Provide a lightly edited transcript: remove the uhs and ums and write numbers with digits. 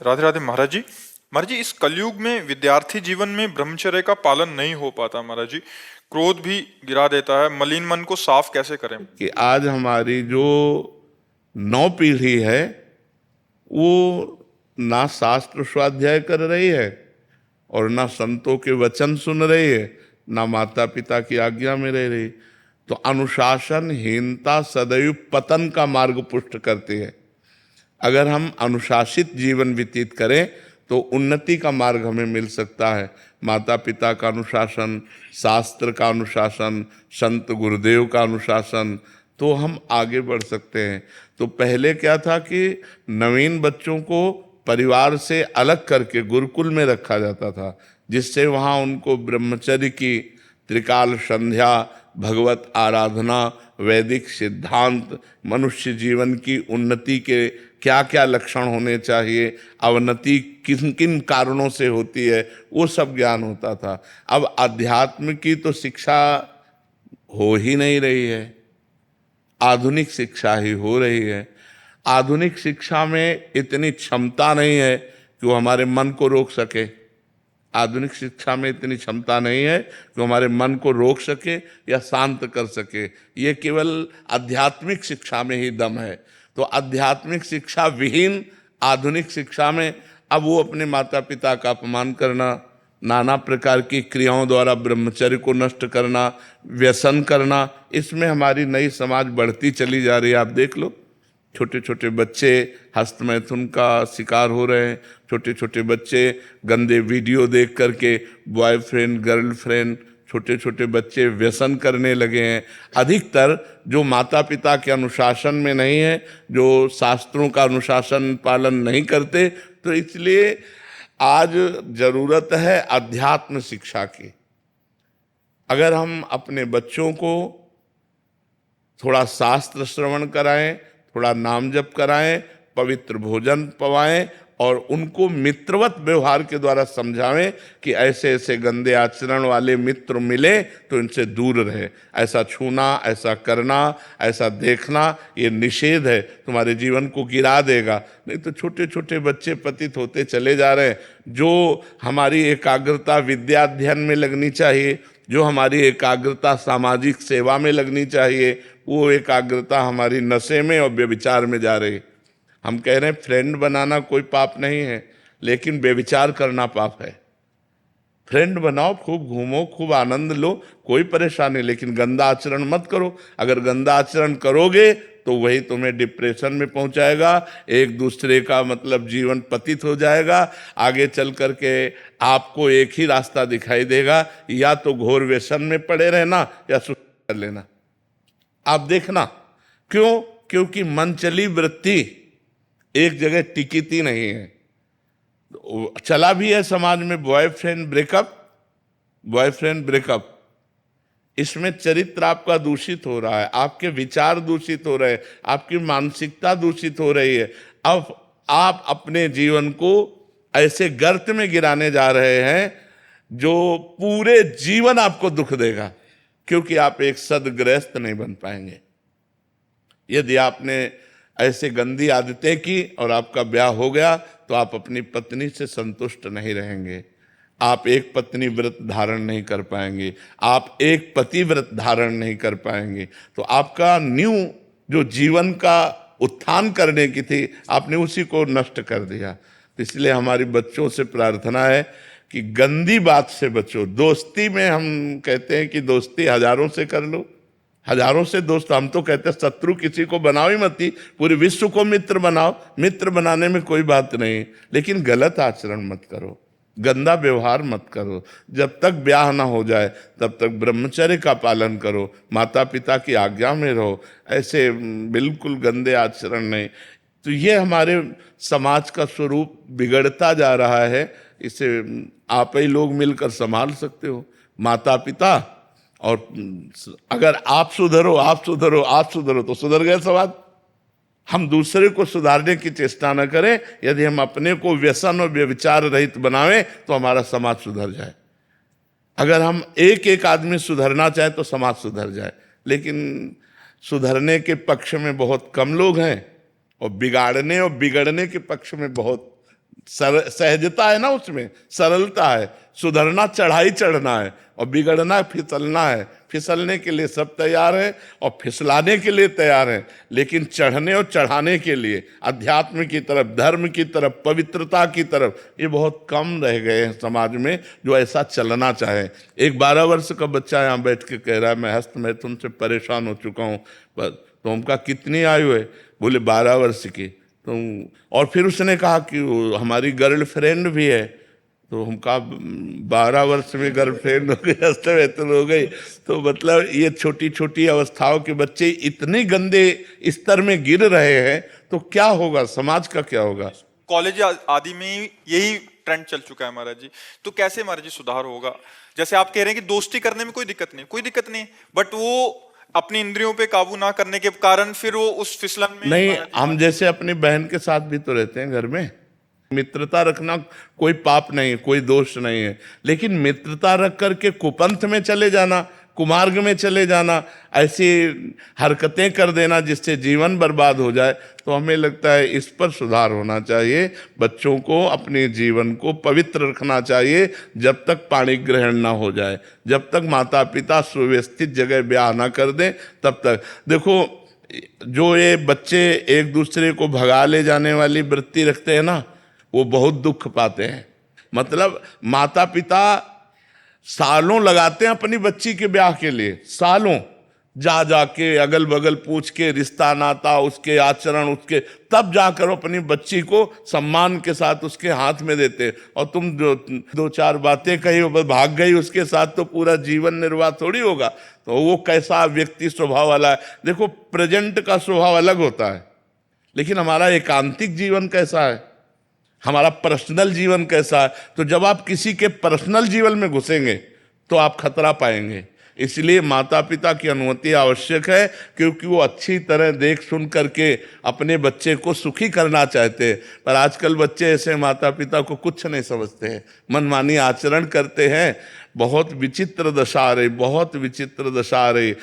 राधे राधे महाराज जी। महाराज जी, इस कलयुग में विद्यार्थी जीवन में ब्रह्मचर्य का पालन नहीं हो पाता महाराज जी। क्रोध भी गिरा देता है। मलिन मन को साफ कैसे करें? कि आज हमारी जो नौ पीढ़ी है वो ना शास्त्र स्वाध्याय कर रही है और ना संतों के वचन सुन रही है, ना माता पिता की आज्ञा में रह रही। तो अनुशासनहीनता सदैव पतन का मार्ग पुष्ट करती है। अगर हम अनुशासित जीवन व्यतीत करें तो उन्नति का मार्ग हमें मिल सकता है। माता पिता का अनुशासन, शास्त्र का अनुशासन, संत गुरुदेव का अनुशासन, तो हम आगे बढ़ सकते हैं। तो पहले क्या था कि नवीन बच्चों को परिवार से अलग करके गुरुकुल में रखा जाता था, जिससे वहाँ उनको ब्रह्मचर्य की त्रिकाल संध्या, भगवत आराधना, वैदिक सिद्धांत, मनुष्य जीवन की उन्नति के क्या क्या लक्षण होने चाहिए, अवनति किन किन कारणों से होती है, वो सब ज्ञान होता था। अब अध्यात्म की तो शिक्षा हो ही नहीं रही है, आधुनिक शिक्षा ही हो रही है। आधुनिक शिक्षा में इतनी क्षमता नहीं है कि वो हमारे मन को रोक सके। आधुनिक शिक्षा में इतनी क्षमता नहीं है कि हमारे मन को रोक सके या शांत कर सके। ये केवल आध्यात्मिक शिक्षा में ही दम है। तो आध्यात्मिक शिक्षा विहीन आधुनिक शिक्षा में अब वो अपने माता पिता का अपमान करना, नाना प्रकार की क्रियाओं द्वारा ब्रह्मचर्य को नष्ट करना, व्यसन करना, इसमें हमारी नई समाज बढ़ती चली जा रही है। आप देख लो, छोटे छोटे बच्चे हस्तमैथुन का शिकार हो रहे हैं। छोटे छोटे बच्चे गंदे वीडियो देख करके बॉयफ्रेंड गर्लफ्रेंड, छोटे छोटे बच्चे व्यसन करने लगे हैं। अधिकतर जो माता पिता के अनुशासन में नहीं है, जो शास्त्रों का अनुशासन पालन नहीं करते, तो इसलिए आज जरूरत है अध्यात्म शिक्षा की। अगर हम अपने बच्चों को थोड़ा शास्त्र श्रवण कराएं, थोड़ा नाम जप कराएं, पवित्र भोजन पवाएं और उनको मित्रवत व्यवहार के द्वारा समझावें कि ऐसे ऐसे गंदे आचरण वाले मित्र मिले तो इनसे दूर रहे। ऐसा छूना, ऐसा करना, ऐसा देखना ये निषेध है, तुम्हारे जीवन को गिरा देगा। नहीं तो छोटे छोटे बच्चे पतित होते चले जा रहे हैं। जो हमारी एकाग्रता विद्याध्ययन में लगनी चाहिए, जो हमारी एकाग्रता सामाजिक सेवा में लगनी चाहिए, वो एकाग्रता हमारी नशे में और व्यभिचार में जा रही। हम कह रहे हैं फ्रेंड बनाना कोई पाप नहीं है, लेकिन व्यभिचार करना पाप है। फ्रेंड बनाओ, खूब घूमो, खूब आनंद लो, कोई परेशानी, लेकिन गंदा आचरण मत करो। अगर गंदा आचरण करोगे तो वही तुम्हें डिप्रेशन में पहुंचाएगा, एक दूसरे का मतलब जीवन पतित हो जाएगा। आगे चल करके आपको एक ही रास्ता दिखाई देगा, या तो घोर व्यसन में पड़े रहना या सुसाइड कर लेना। आप देखना, क्यों? क्योंकि मनचली वृत्ति एक जगह टिकती नहीं है। चला भी है समाज में बॉयफ्रेंड ब्रेकअप, बॉयफ्रेंड ब्रेकअप। इसमें चरित्र आपका दूषित हो रहा है, आपके विचार दूषित हो रहे हैं, आपकी मानसिकता दूषित हो रही है। अब आप अपने जीवन को ऐसे गर्त में गिराने जा रहे हैं जो पूरे जीवन आपको दुख देगा, क्योंकि आप एक सद्गृहस्थ नहीं बन पाएंगे। यदि आपने ऐसे गंदी आदतें की और आपका ब्याह हो गया तो आप अपनी पत्नी से संतुष्ट नहीं रहेंगे, आप एक पत्नी व्रत धारण नहीं कर पाएंगे, आप एक पति व्रत धारण नहीं कर पाएंगे। तो आपका न्यू जो जीवन का उत्थान करने की थी, आपने उसी को नष्ट कर दिया। तो इसलिए हमारी बच्चों से प्रार्थना है कि गंदी बात से बचो। दोस्ती में हम कहते हैं कि दोस्ती हजारों से कर लो, हजारों से दोस्त। हम तो कहते हैं शत्रु किसी को बनाओ ही मत, पूरे विश्व को मित्र बनाओ। मित्र बनाने में कोई बात नहीं, लेकिन गलत आचरण मत करो, गंदा व्यवहार मत करो। जब तक ब्याह ना हो जाए तब तक ब्रह्मचर्य का पालन करो, माता पिता की आज्ञा में रहो, ऐसे बिल्कुल गंदे आचरण नहीं। तो ये हमारे समाज का स्वरूप बिगड़ता जा रहा है। इसे आप ही लोग मिलकर संभाल सकते हो, माता पिता। और अगर आप सुधरो, आप सुधरो, आप सुधरो तो सुधर गए समाज। हम दूसरे को सुधारने की चेष्टा न करें। यदि हम अपने को व्यसन और व्यभिचार रहित बनावें तो हमारा समाज सुधर जाए। अगर हम एक एक आदमी सुधरना चाहे तो समाज सुधर जाए, लेकिन सुधरने के पक्ष में बहुत कम लोग हैं और बिगाड़ने और बिगड़ने के पक्ष में बहुत सहजता है ना, उसमें सरलता है। सुधरना चढ़ाई चढ़ना है और बिगड़ना फिसलना है। फिसलने के लिए सब तैयार है और फिसलाने के लिए तैयार है, लेकिन चढ़ने और चढ़ाने के लिए अध्यात्म की तरफ, धर्म की तरफ, पवित्रता की तरफ ये बहुत कम रह गए हैं समाज में जो ऐसा चलना चाहे। एक 12 वर्ष का बच्चा यहाँ बैठ के कह रहा है, मैं हस्त मैं तुमसे परेशान हो चुका हूँ। तो हम कहा कितनी आयु है? बोले 12 वर्ष की। तो और फिर उसने कहा कि हमारी गर्लफ्रेंड भी है। तो हम कहा 12 वर्ष में गर्लफ्रेंड हो गई, हस्तवेतन हो गई। तो मतलब ये छोटी छोटी अवस्थाओं के बच्चे इतने गंदे स्तर में गिर रहे हैं, तो क्या होगा, समाज का क्या होगा? कॉलेज आदि में यही ट्रेंड चल चुका है महाराज जी। तो कैसे महाराज जी सुधार होगा? जैसे आप कह रहे हैं कि दोस्ती करने में कोई दिक्कत नहीं, बट वो अपनी इंद्रियों पे काबू ना करने के कारण फिर वो उस फिसलन में नहीं, हम जैसे अपनी बहन के साथ भी तो रहते हैं घर में। मित्रता रखना कोई पाप नहीं है, कोई दोष नहीं है, लेकिन मित्रता रख करके कुपंथ में चले जाना, कुमार्ग में चले जाना, ऐसी हरकतें कर देना जिससे जीवन बर्बाद हो जाए, तो हमें लगता है इस पर सुधार होना चाहिए। बच्चों को अपने जीवन को पवित्र रखना चाहिए जब तक पाणी ग्रहण ना हो जाए, जब तक माता पिता सुव्यवस्थित जगह ब्याह ना कर दें तब तक। देखो, जो ये बच्चे एक दूसरे को भगा ले जाने वाली वृत्ति रखते हैं ना, वो बहुत दुख पाते हैं। मतलब माता पिता सालों लगाते हैं अपनी बच्ची के ब्याह के लिए, सालों जा जाके अगल बगल पूछ के रिश्ता नाता, उसके आचरण, उसके, तब जाकर अपनी बच्ची को सम्मान के साथ उसके हाथ में देते। और तुम जो 2-4 बातें कही भाग गई उसके साथ, तो पूरा जीवन निर्वाह थोड़ी होगा। तो वो कैसा व्यक्ति स्वभाव वाला है? देखो, प्रेजेंट का स्वभाव अलग होता है, लेकिन हमारा एकांतिक जीवन कैसा है, हमारा पर्सनल जीवन कैसा है? तो जब आप किसी के पर्सनल जीवन में घुसेंगे तो आप खतरा पाएंगे। इसलिए माता पिता की अनुमति आवश्यक है, क्योंकि वो अच्छी तरह देख सुन करके अपने बच्चे को सुखी करना चाहते हैं। पर आजकल बच्चे ऐसे माता पिता को कुछ नहीं समझते हैं, मनमानी आचरण करते हैं। बहुत विचित्र दशा आ रही, बहुत विचित्र दशा आ रही।